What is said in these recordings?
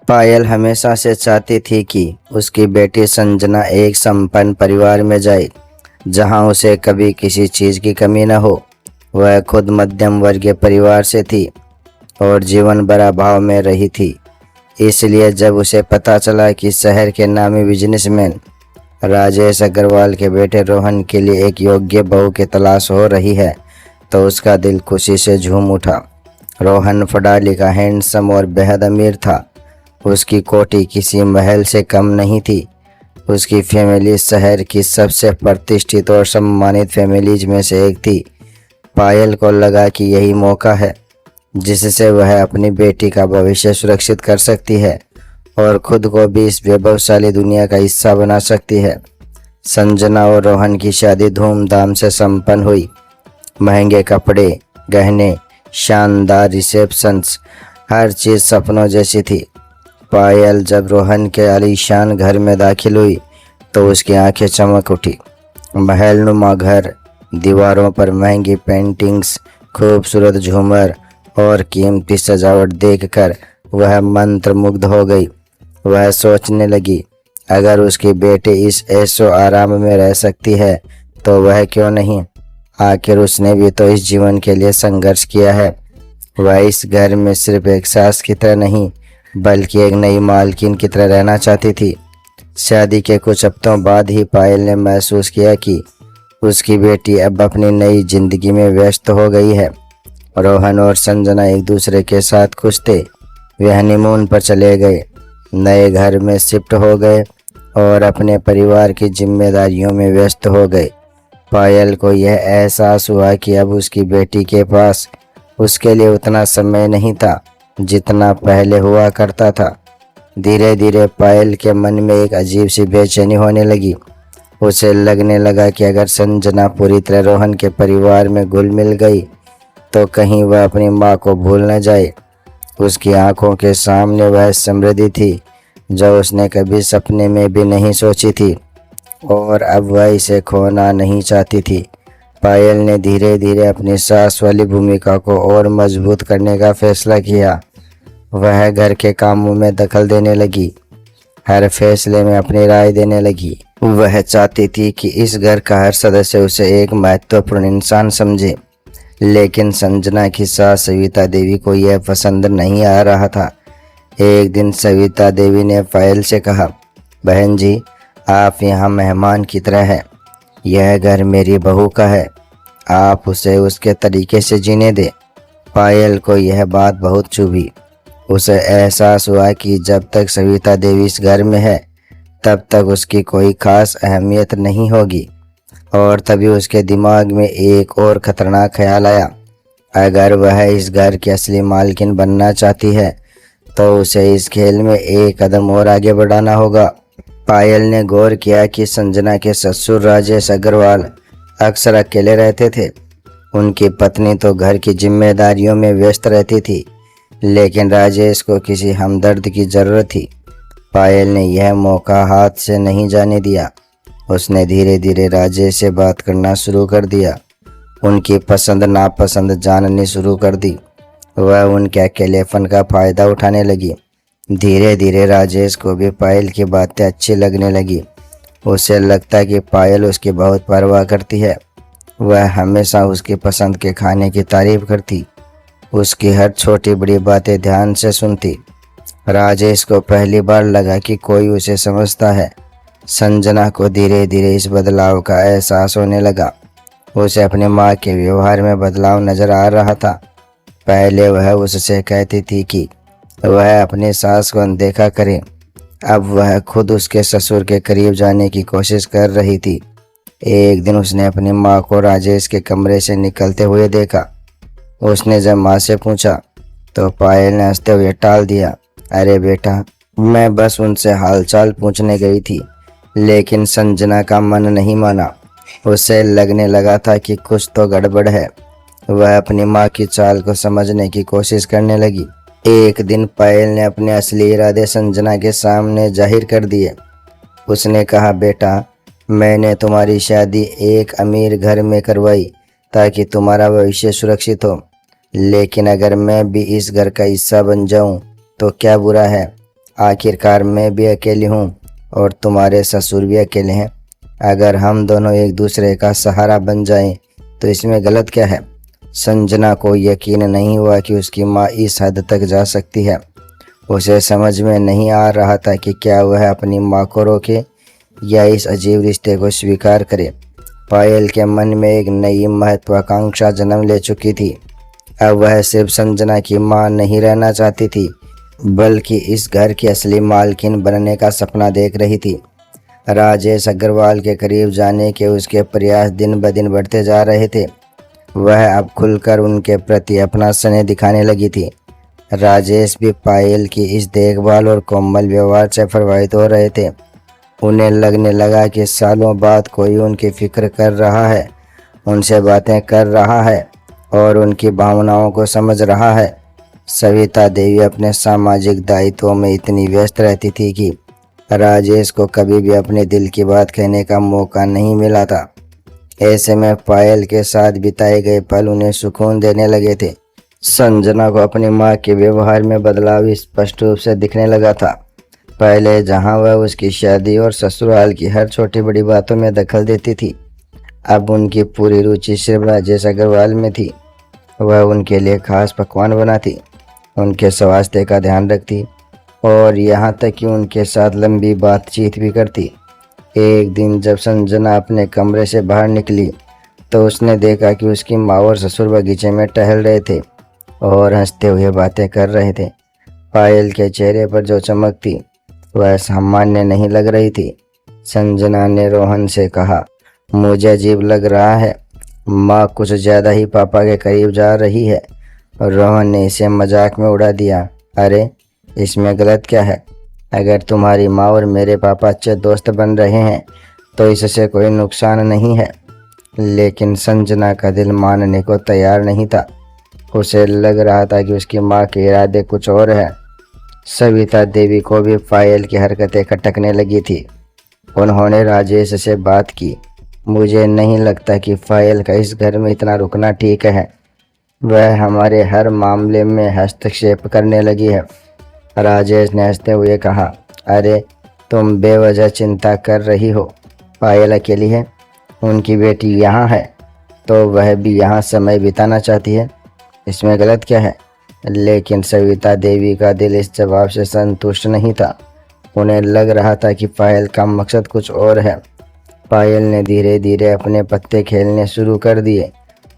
पायल हमेशा से चाहती थी कि उसकी बेटी संजना एक संपन्न परिवार में जाए, जहां उसे कभी किसी चीज़ की कमी न हो। वह खुद मध्यम वर्गीय परिवार से थी और जीवन भर अभाव में रही थी। इसलिए जब उसे पता चला कि शहर के नामी बिजनेसमैन राजेश अग्रवाल के बेटे रोहन के लिए एक योग्य बहू की तलाश हो रही है, तो उसका दिल खुशी से झूम उठा। रोहन पढ़ा लिखा, हैंडसम और बेहद अमीर था। उसकी कोठी किसी महल से कम नहीं थी। उसकी फैमिली शहर की सबसे प्रतिष्ठित और सम्मानित फैमिलीज में से एक थी। पायल को लगा कि यही मौका है जिससे वह अपनी बेटी का भविष्य सुरक्षित कर सकती है और खुद को भी इस वैभवशाली दुनिया का हिस्सा बना सकती है। संजना और रोहन की शादी धूमधाम से संपन्न हुई। महंगे कपड़े, गहने, शानदार रिसेप्शंस, हर चीज़ सपनों जैसी थी। पायल जब रोहन के आलीशान घर में दाखिल हुई तो उसकी आंखें चमक उठी। महलनुमा घर, दीवारों पर महंगी पेंटिंग्स, खूबसूरत झूमर और कीमती सजावट देखकर वह मंत्रमुग्ध हो गई। वह सोचने लगी, अगर उसकी बेटी इस ऐशो आराम में रह सकती है तो वह क्यों नहीं। आखिर उसने भी तो इस जीवन के लिए संघर्ष किया है। वह इस घर में सिर्फ एक सास की तरह नहीं बल्कि एक नई मालकिन की तरह रहना चाहती थी। शादी के कुछ हफ्तों बाद ही पायल ने महसूस किया कि उसकी बेटी अब अपनी नई जिंदगी में व्यस्त हो गई है। रोहन और संजना एक दूसरे के साथ खुश थे। वे हनीमून पर चले गए, नए घर में शिफ्ट हो गए और अपने परिवार की जिम्मेदारियों में व्यस्त हो गए। पायल को यह एहसास हुआ कि अब उसकी बेटी के पास उसके लिए उतना समय नहीं था जितना पहले हुआ करता था। धीरे धीरे पायल के मन में एक अजीब सी बेचैनी होने लगी। उसे लगने लगा कि अगर संजना पूरी तरह रोहन के परिवार में घुल मिल गई तो कहीं वह अपनी माँ को भूल न जाए। उसकी आंखों के सामने वह समृद्धि थी जो उसने कभी सपने में भी नहीं सोची थी और अब वह इसे खोना नहीं चाहती थी। पायल ने धीरे धीरे अपनी सास वाली भूमिका को और मजबूत करने का फैसला किया। वह घर के कामों में दखल देने लगी, हर फैसले में अपनी राय देने लगी। वह चाहती थी कि इस घर का हर सदस्य उसे एक महत्वपूर्ण इंसान समझे। लेकिन संजना की सास सविता देवी को यह पसंद नहीं आ रहा था। एक दिन सविता देवी ने पायल से कहा, बहन जी, आप यहाँ मेहमान की तरह हैं। यह घर मेरी बहू का है, आप उसे उसके तरीके से जीने दें। पायल को यह बात बहुत चुभी। उसे एहसास हुआ कि जब तक सविता देवी इस घर में है तब तक उसकी कोई खास अहमियत नहीं होगी। और तभी उसके दिमाग में एक और खतरनाक ख्याल आया। अगर वह इस घर की असली मालकिन बनना चाहती है तो उसे इस खेल में एक कदम और आगे बढ़ाना होगा। पायल ने गौर किया कि संजना के ससुर राजेश अग्रवाल अक्सर अकेले रहते थे। उनकी पत्नी तो घर की जिम्मेदारियों में व्यस्त रहती थी, लेकिन राजेश को किसी हमदर्द की जरूरत थी। पायल ने यह मौका हाथ से नहीं जाने दिया। उसने धीरे धीरे राजेश से बात करना शुरू कर दिया, उनकी पसंद नापसंद जाननी शुरू कर दी। वह उनके अकेलेपन का फायदा उठाने लगी। धीरे धीरे राजेश को भी पायल की बातें अच्छी लगने लगी। उसे लगता कि पायल उसकी बहुत परवाह करती है। वह हमेशा उसकी पसंद के खाने की तारीफ करती, उसकी हर छोटी बड़ी बातें ध्यान से सुनती। राजेश को पहली बार लगा कि कोई उसे समझता है। संजना को धीरे धीरे इस बदलाव का एहसास होने लगा। उसे अपनी माँ के व्यवहार में बदलाव नजर आ रहा था। पहले वह उससे कहती थी कि वह अपनी सास को अनदेखा करे, अब वह खुद उसके ससुर के करीब जाने की कोशिश कर रही थी। एक दिन उसने अपनी माँ को राजेश के कमरे से निकलते हुए देखा। उसने जब माँ से पूछा तो पायल ने हंसते हुए टाल दिया, अरे बेटा, मैं बस उनसे हालचाल पूछने गई थी। लेकिन संजना का मन नहीं माना। उसे लगने लगा था कि कुछ तो गड़बड़ है। वह अपनी माँ की चाल को समझने की कोशिश करने लगी। एक दिन पायल ने अपने असली इरादे संजना के सामने जाहिर कर दिए। उसने कहा, बेटा, मैंने तुम्हारी शादी एक अमीर घर में करवाई ताकि तुम्हारा भविष्य सुरक्षित हो, लेकिन अगर मैं भी इस घर का हिस्सा बन जाऊं तो क्या बुरा है। आखिरकार मैं भी अकेली हूँ और तुम्हारे ससुर भी अकेले हैं। अगर हम दोनों एक दूसरे का सहारा बन जाएं तो इसमें गलत क्या है। संजना को यकीन नहीं हुआ कि उसकी माँ इस हद तक जा सकती है। उसे समझ में नहीं आ रहा था कि क्या वह अपनी माँ को रोके या इस अजीब रिश्ते को स्वीकार करे। पायल के मन में एक नई महत्वाकांक्षा जन्म ले चुकी थी। अब वह सिर्फ संजना की माँ नहीं रहना चाहती थी, बल्कि इस घर की असली मालकिन बनने का सपना देख रही थी। राजेश अग्रवाल के करीब जाने के उसके प्रयास दिन ब दिन बढ़ते जा रहे थे। वह अब खुलकर उनके प्रति अपना स्नेह दिखाने लगी थी। राजेश भी पायल की इस देखभाल और कोमल व्यवहार से प्रभावित हो रहे थे। उन्हें लगने लगा कि सालों बाद कोई उनकी फिक्र कर रहा है, उनसे बातें कर रहा है और उनकी भावनाओं को समझ रहा है। सविता देवी अपने सामाजिक दायित्वों में इतनी व्यस्त रहती थी कि राजेश को कभी भी अपने दिल की बात कहने का मौका नहीं मिला था। ऐसे में पायल के साथ बिताए गए पल उन्हें सुकून देने लगे थे। संजना को अपनी माँ के व्यवहार में बदलाव स्पष्ट रूप से दिखने लगा था। पहले जहाँ वह उसकी शादी और ससुराल की हर छोटी बड़ी बातों में दखल देती थी, अब उनकी पूरी रुचि सिर्फ राजेश अग्रवाल में थी। वह उनके लिए खास पकवान बनाती, उनके स्वास्थ्य का ध्यान रखती और यहाँ तक कि उनके साथ लंबी बातचीत भी करती। एक दिन जब संजना अपने कमरे से बाहर निकली तो उसने देखा कि उसकी माँ और ससुर बगीचे में टहल रहे थे और हंसते हुए बातें कर रहे थे। पायल के चेहरे पर जो चमक थी वह सामान्य नहीं लग रही थी। संजना ने रोहन से कहा, मुझे अजीब लग रहा है, माँ कुछ ज़्यादा ही पापा के करीब जा रही है। रोहन ने इसे मजाक में उड़ा दिया, अरे इसमें गलत क्या है। अगर तुम्हारी माँ और मेरे पापा अच्छे दोस्त बन रहे हैं तो इससे कोई नुकसान नहीं है। लेकिन संजना का दिल मानने को तैयार नहीं था। उसे लग रहा था कि उसकी माँ के इरादे कुछ और है। सविता देवी को भी पायल की हरकतें खटकने लगी थी। उन्होंने राजेश से बात की, मुझे नहीं लगता कि पायल का इस घर में इतना रुकना ठीक है। वह हमारे हर मामले में हस्तक्षेप करने लगी है। राजेश ने हंसते हुए कहा, अरे तुम बेवजह चिंता कर रही हो। पायल अकेली है, उनकी बेटी यहाँ है तो वह भी यहाँ समय बिताना चाहती है, इसमें गलत क्या है। लेकिन सविता देवी का दिल इस जवाब से संतुष्ट नहीं था। उन्हें लग रहा था कि पायल का मकसद कुछ और है। पायल ने धीरे धीरे अपने पत्ते खेलने शुरू कर दिए।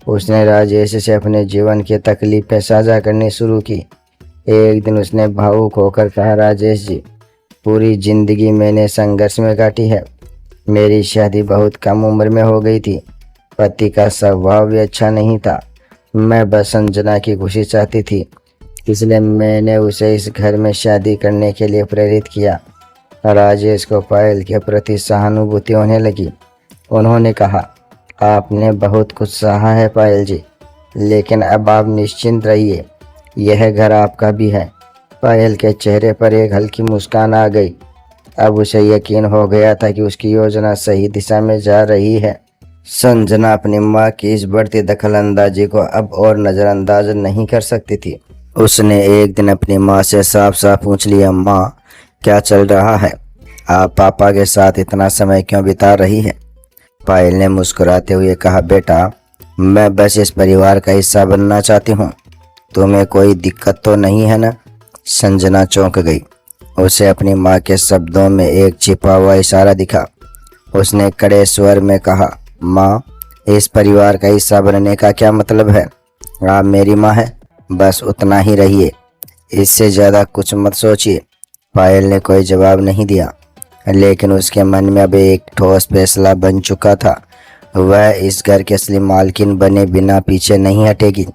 उसने राजेश से अपने जीवन की तकलीफें साझा करनी शुरू की। एक दिन उसने भावुक होकर कहा, राजेश जी, पूरी जिंदगी मैंने संघर्ष में काटी है। मेरी शादी बहुत कम उम्र में हो गई थी। पति का स्वभाव भी अच्छा नहीं था। मैं बस संजना की खुशी चाहती थी, इसलिए मैंने उसे इस घर में शादी करने के लिए प्रेरित किया। राजेश को पायल के प्रति सहानुभूति होने लगी। उन्होंने कहा, आपने बहुत कुछ सहा है पायल जी, लेकिन अब आप निश्चिंत रहिए, यह घर आपका भी है। पायल के चेहरे पर एक हल्की मुस्कान आ गई। अब उसे यकीन हो गया था कि उसकी योजना सही दिशा में जा रही है। संजना अपनी माँ की इस बढ़ती दखलंदाजी को अब और नज़रअंदाज नहीं कर सकती थी। उसने एक दिन अपनी माँ से साफ साफ पूछ लिया, माँ क्या चल रहा है, आप पापा के साथ इतना समय क्यों बिता रही है। पायल ने मुस्कुराते हुए कहा, बेटा मैं बस इस परिवार का हिस्सा बनना चाहती हूँ, तुम्हें कोई दिक्कत तो नहीं है ना। संजना चौंक गई। उसे अपनी माँ के शब्दों में एक छिपा हुआ इशारा दिखा। उसने कड़े स्वर में कहा, माँ इस परिवार का हिस्सा बनने का क्या मतलब है। आप मेरी माँ है, बस उतना ही रहिए, इससे ज़्यादा कुछ मत सोचिए। पायल ने कोई जवाब नहीं दिया, लेकिन उसके मन में अब एक ठोस फैसला बन चुका था। वह इस घर की असली मालकिन बने बिना पीछे नहीं हटेगी।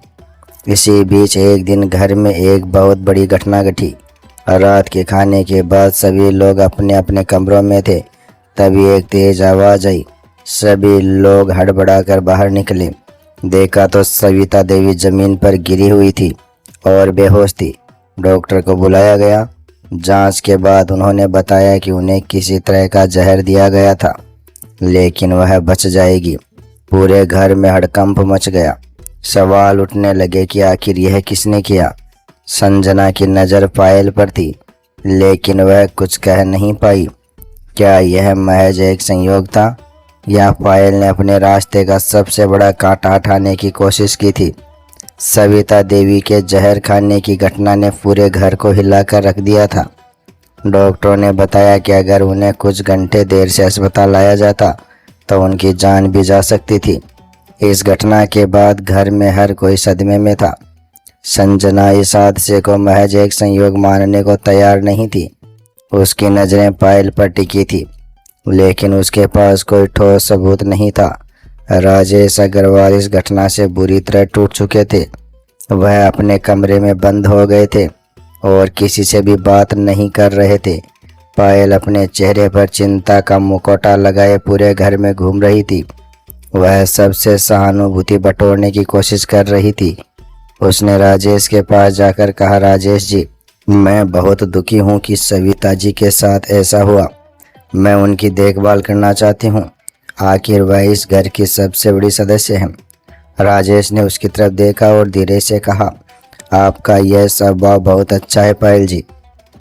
इसी बीच एक दिन घर में एक बहुत बड़ी घटना घटी। रात के खाने के बाद सभी लोग अपने अपने कमरों में थे। तभी एक तेज आवाज़ आई। सभी लोग हड़बड़ाकर बाहर निकले। देखा तो सविता देवी जमीन पर गिरी हुई थी और बेहोश थी। डॉक्टर को बुलाया गया। जांच के बाद उन्होंने बताया कि उन्हें किसी तरह का जहर दिया गया था, लेकिन वह बच जाएगी। पूरे घर में हड़कंप मच गया। सवाल उठने लगे कि आखिर यह किसने किया। संजना की नज़र पायल पर थी। लेकिन वह कुछ कह नहीं पाई। क्या यह महज एक संयोग था या पायल ने अपने रास्ते का सबसे बड़ा कांटा हटाने की कोशिश की थी? सविता देवी के जहर खाने की घटना ने पूरे घर को हिलाकर रख दिया था। डॉक्टरों ने बताया कि अगर उन्हें कुछ घंटे देर से अस्पताल लाया जाता तो उनकी जान भी जा सकती थी। इस घटना के बाद घर में हर कोई सदमे में था। संजना इस हादसे को महज एक संयोग मानने को तैयार नहीं थी। उसकी नज़रें पायल पर टिकी थी, लेकिन उसके पास कोई ठोस सबूत नहीं था। राजेश अग्रवाल इस घटना से बुरी तरह टूट चुके थे। वह अपने कमरे में बंद हो गए थे और किसी से भी बात नहीं कर रहे थे। पायल अपने चेहरे पर चिंता का मुखौटा लगाए पूरे घर में घूम रही थी। वह सबसे सहानुभूति बटोरने की कोशिश कर रही थी। उसने राजेश के पास जाकर कहा, राजेश जी, मैं बहुत दुखी हूँ कि सविता जी के साथ ऐसा हुआ। मैं उनकी देखभाल करना चाहती हूँ। आखिर वह इस घर की सबसे बड़ी सदस्य हैं। राजेश ने उसकी तरफ देखा और धीरे से कहा, आपका यह स्वभाव बहुत अच्छा है पायल जी।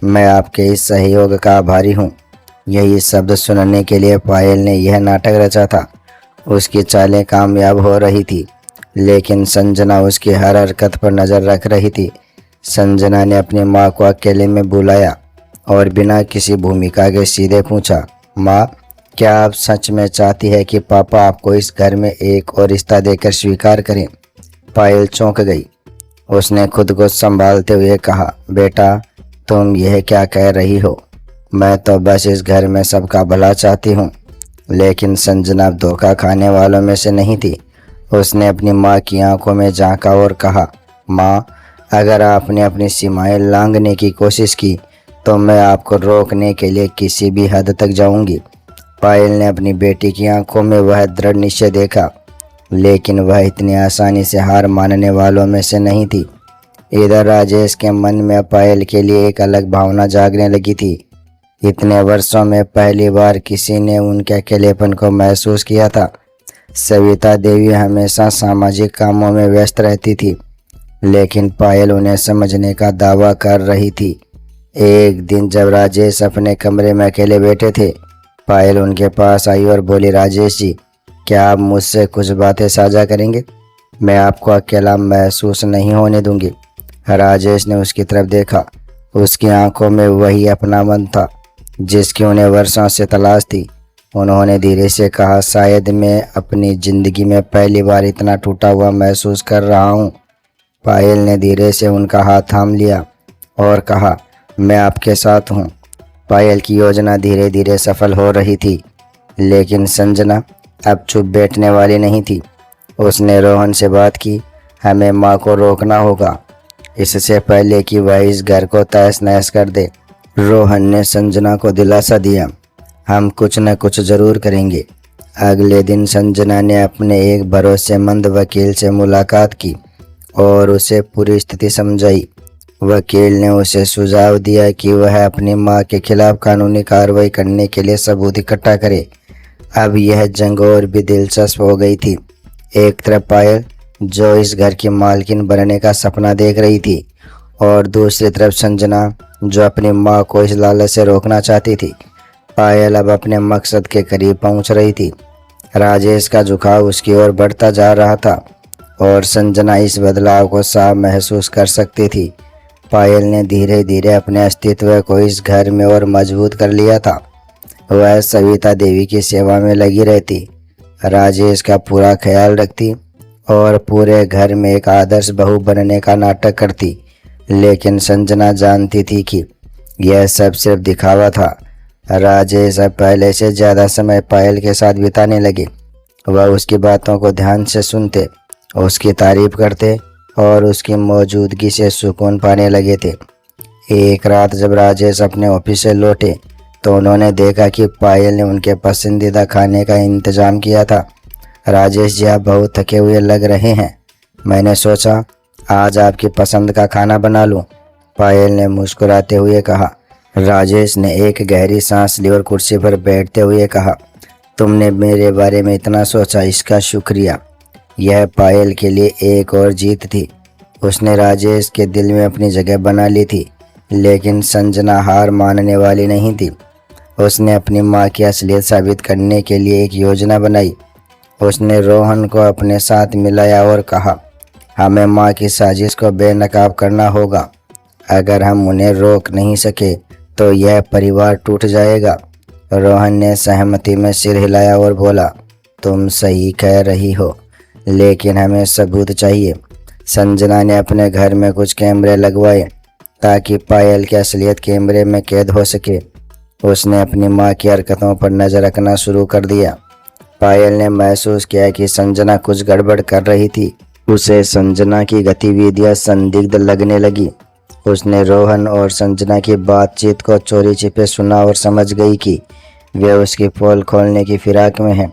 मैं आपके इस सहयोग का आभारी हूँ। यही शब्द सुनने के लिए पायल ने यह नाटक रचा था। उसकी चालें कामयाब हो रही थी, लेकिन संजना उसकी हर हरकत पर नज़र रख रही थी। संजना ने अपनी माँ को अकेले में बुलाया और बिना किसी भूमिका के सीधे पूछा, माँ, क्या आप सच में चाहती है कि पापा आपको इस घर में एक और रिश्ता देकर स्वीकार करें? पायल चौंक गई। उसने खुद को संभालते हुए कहा, बेटा, तुम यह क्या कह रही हो? मैं तो बस इस घर में सबका भला चाहती हूँ। लेकिन संजना धोखा खाने वालों में से नहीं थी। उसने अपनी माँ की आंखों में झांका और कहा, माँ, अगर आपने अपनी सीमाएं लांघने की कोशिश की तो मैं आपको रोकने के लिए किसी भी हद तक जाऊंगी। पायल ने अपनी बेटी की आंखों में वह दृढ़ निश्चय देखा, लेकिन वह इतनी आसानी से हार मानने वालों में से नहीं थी। इधर राजेश के मन में पायल के लिए एक अलग भावना जागने लगी थी। इतने वर्षों में पहली बार किसी ने उनके अकेलेपन को महसूस किया था। सविता देवी हमेशा सामाजिक कामों में व्यस्त रहती थी, लेकिन पायल उन्हें समझने का दावा कर रही थी। एक दिन जब राजेश अपने कमरे में अकेले बैठे थे, पायल उनके पास आई और बोली, राजेश जी, क्या आप मुझसे कुछ बातें साझा करेंगे? मैं आपको अकेला महसूस नहीं होने दूंगी। राजेश ने उसकी तरफ देखा। उसकी आंखों में वही अपनापन था जिसकी उन्हें वर्षों से तलाश थी। उन्होंने धीरे से कहा, शायद मैं अपनी ज़िंदगी में पहली बार इतना टूटा हुआ महसूस कर रहा हूँ। पायल ने धीरे से उनका हाथ थाम लिया और कहा, मैं आपके साथ हूँ। पायल की योजना धीरे धीरे सफल हो रही थी, लेकिन संजना अब चुप बैठने वाली नहीं थी। उसने रोहन से बात की, हमें माँ को रोकना होगा, इससे पहले कि वह इस घर को तहस नहस कर दे। रोहन ने संजना को दिलासा दिया, हम कुछ न कुछ ज़रूर करेंगे। अगले दिन संजना ने अपने एक भरोसेमंद वकील से मुलाकात की और उसे पूरी स्थिति समझाई। वकील ने उसे सुझाव दिया कि वह अपनी मां के खिलाफ कानूनी कार्रवाई करने के लिए सबूत इकट्ठा करे। अब यह जंग और भी दिलचस्प हो गई थी। एक तरफ पायल, जो इस घर की मालकिन बनने का सपना देख रही थी, और दूसरी तरफ संजना, जो अपनी मां को इस लालच से रोकना चाहती थी। पायल अब अपने मकसद के करीब पहुंच रही थी। राजेश का झुकाव उसकी ओर बढ़ता जा रहा था और संजना इस बदलाव को साफ महसूस कर सकती थी। पायल ने धीरे धीरे अपने अस्तित्व को इस घर में और मजबूत कर लिया था। वह सविता देवी की सेवा में लगी रहती, राजेश का पूरा ख्याल रखती और पूरे घर में एक आदर्श बहू बनने का नाटक करती। लेकिन संजना जानती थी कि यह सब सिर्फ दिखावा था। राजेश अब पहले से ज़्यादा समय पायल के साथ बिताने लगे। वह उसकी बातों को ध्यान से सुनते, उसकी तारीफ करते और उसकी मौजूदगी से सुकून पाने लगे थे। एक रात जब राजेश अपने ऑफिस से लौटे तो उन्होंने देखा कि पायल ने उनके पसंदीदा खाने का इंतज़ाम किया था। राजेश जी, आप बहुत थके हुए लग रहे हैं। मैंने सोचा आज आपकी पसंद का खाना बना लूं। पायल ने मुस्कुराते हुए कहा। राजेश ने एक गहरी सांस ली और कुर्सी पर बैठते हुए कहा, तुमने मेरे बारे में इतना सोचा, इसका शुक्रिया। यह पायल के लिए एक और जीत थी। उसने राजेश के दिल में अपनी जगह बना ली थी। लेकिन संजना हार मानने वाली नहीं थी। उसने अपनी माँ की असलियत साबित करने के लिए एक योजना बनाई। उसने रोहन को अपने साथ मिलाया और कहा, हमें माँ की साजिश को बेनकाब करना होगा। अगर हम उन्हें रोक नहीं सके तो यह परिवार टूट जाएगा। रोहन ने सहमति में सिर हिलाया और बोला, तुम सही कह रही हो, लेकिन हमें सबूत चाहिए। संजना ने अपने घर में कुछ कैमरे लगवाए ताकि पायल की असलियत कैमरे में कैद हो सके। उसने अपनी माँ की हरकतों पर नज़र रखना शुरू कर दिया। पायल ने महसूस किया कि संजना कुछ गड़बड़ कर रही थी। उसे संजना की गतिविधियां संदिग्ध लगने लगी। उसने रोहन और संजना की बातचीत को चोरी छिपे सुना और समझ गई कि वे उसकी पोल खोलने की फिराक में हैं।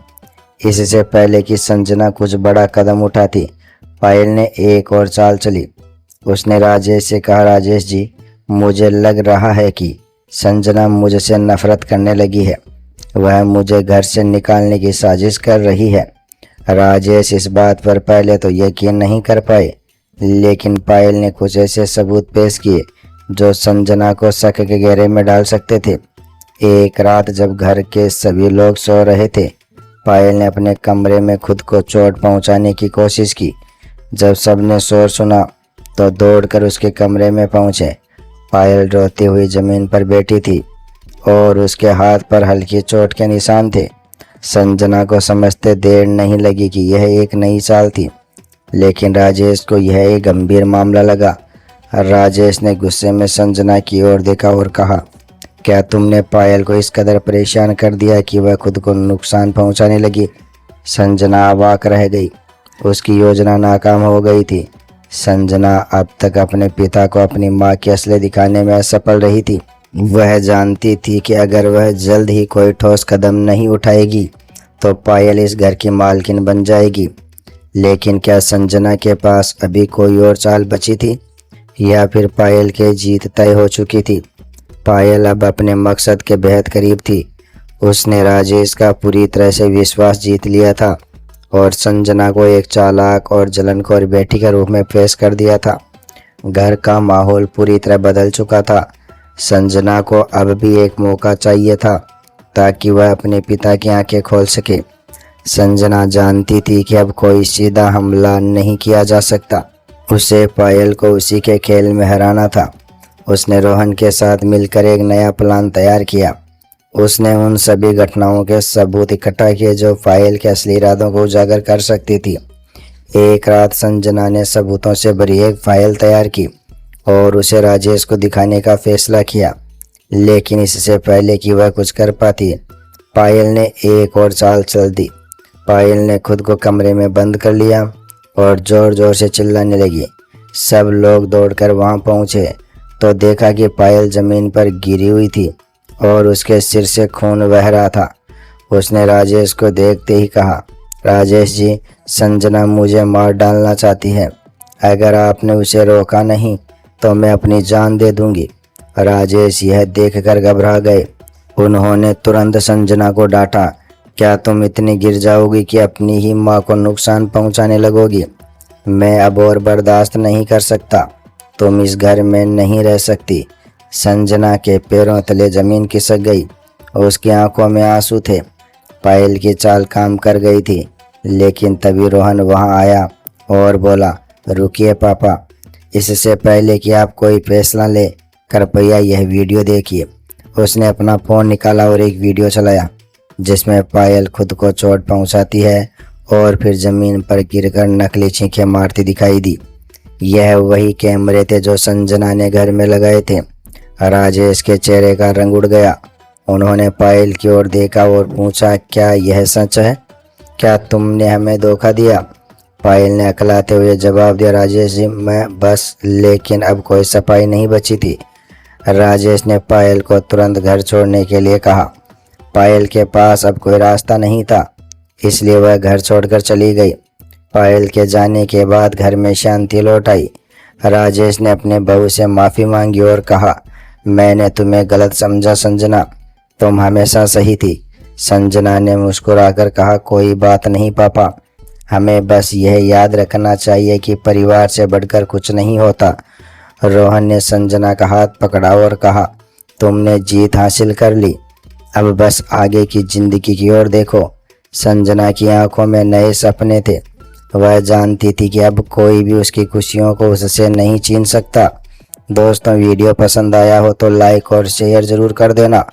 इससे पहले कि संजना कुछ बड़ा कदम उठाती, पायल ने एक और चाल चली। उसने राजेश से कहा, राजेश जी, मुझे लग रहा है कि संजना मुझसे नफरत करने लगी है। वह मुझे घर से निकालने की साजिश कर रही है। राजेश इस बात पर पहले तो यकीन नहीं कर पाए, लेकिन पायल ने कुछ ऐसे सबूत पेश किए जो संजना को शक के घेरे में डाल सकते थे। एक रात जब घर के सभी लोग सो रहे थे, पायल ने अपने कमरे में खुद को चोट पहुंचाने की कोशिश की। जब सबने शोर सुना तो दौड़कर उसके कमरे में पहुंचे। पायल रोती हुई जमीन पर बैठी थी और उसके हाथ पर हल्की चोट के निशान थे। संजना को समझते देर नहीं लगी कि यह एक नई चाल थी, लेकिन राजेश को यह एक गंभीर मामला लगा। राजेश ने गुस्से में संजना की ओर देखा और कहा, क्या तुमने पायल को इस कदर परेशान कर दिया कि वह खुद को नुकसान पहुंचाने लगी? संजना अवाक रह गई। उसकी योजना नाकाम हो गई थी। संजना अब तक अपने पिता को अपनी माँ की असलियत दिखाने में असफल रही थी। वह जानती थी कि अगर वह जल्द ही कोई ठोस कदम नहीं उठाएगी तो पायल इस घर की मालकिन बन जाएगी। लेकिन क्या संजना के पास अभी कोई और चाल बची थी, या फिर पायल की जीत तय हो चुकी थी? पायल अब अपने मकसद के बेहद करीब थी। उसने राजेश का पूरी तरह से विश्वास जीत लिया था और संजना को एक चालाक और जलनखोर बेटी के रूप में पेश कर दिया था। घर का माहौल पूरी तरह बदल चुका था। संजना को अब भी एक मौका चाहिए था ताकि वह अपने पिता की आंखें खोल सके। संजना जानती थी कि अब कोई सीधा हमला नहीं किया जा सकता। उसे पायल को उसी के खेल में हराना था। उसने रोहन के साथ मिलकर एक नया प्लान तैयार किया। उसने उन सभी घटनाओं के सबूत इकट्ठा किए जो पायल के असली इरादों को उजागर कर सकती थी। एक रात संजना ने सबूतों से भरी एक फाइल तैयार की और उसे राजेश को दिखाने का फैसला किया। लेकिन इससे पहले कि वह कुछ कर पाती, पायल ने एक और चाल चल दी। पायल ने खुद को कमरे में बंद कर लिया और जोर जोर से चिल्लाने लगी। सब लोग दौड़कर वहां पहुंचे तो देखा कि पायल जमीन पर गिरी हुई थी और उसके सिर से खून बह रहा था। उसने राजेश को देखते ही कहा, राजेश जी, संजना मुझे मार डालना चाहती है। अगर आपने उसे रोका नहीं तो मैं अपनी जान दे दूंगी। राजेश यह देखकर घबरा गए। उन्होंने तुरंत संजना को डांटा, क्या तुम इतनी गिर जाओगी कि अपनी ही माँ को नुकसान पहुंचाने लगोगी? मैं अब और बर्दाश्त नहीं कर सकता। तुम इस घर में नहीं रह सकती। संजना के पैरों तले जमीन खिसक गई। उसकी आंखों में आंसू थे। पायल की चाल काम कर गई थी, लेकिन तभी रोहन वहां आया और बोला, रुकिए पापा, इससे पहले कि आप कोई फैसला ले, कृपया यह वीडियो देखिए। उसने अपना फ़ोन निकाला और एक वीडियो चलाया जिसमें पायल खुद को चोट पहुंचाती है और फिर ज़मीन पर गिरकर नकली चीखें मारती दिखाई दी। यह वही कैमरे थे जो संजना ने घर में लगाए थे। राजेश के चेहरे का रंग उड़ गया। उन्होंने पायल की ओर देखा और पूछा, क्या यह सच है? क्या तुमने हमें धोखा दिया? पायल ने अकलाते हुए जवाब दिया, राजेश जी, मैं बस, लेकिन अब कोई सफाई नहीं बची थी। राजेश ने पायल को तुरंत घर छोड़ने के लिए कहा। पायल के पास अब कोई रास्ता नहीं था, इसलिए वह घर छोड़कर चली गई। पायल के जाने के बाद घर में शांति लौट आई। राजेश ने अपने बहू से माफ़ी मांगी और कहा, मैंने तुम्हें गलत समझा संजना, तुम हमेशा सही थी। संजना ने मुस्कुराकर कहा, कोई बात नहीं पापा, हमें बस यह याद रखना चाहिए कि परिवार से बढ़कर कुछ नहीं होता। रोहन ने संजना का हाथ पकड़ा और कहा, तुमने जीत हासिल कर ली, अब बस आगे की जिंदगी की ओर देखो। संजना की आंखों में नए सपने थे। वह जानती थी कि अब कोई भी उसकी खुशियों को उससे नहीं छीन सकता। दोस्तों, वीडियो पसंद आया हो तो लाइक और शेयर ज़रूर कर देना।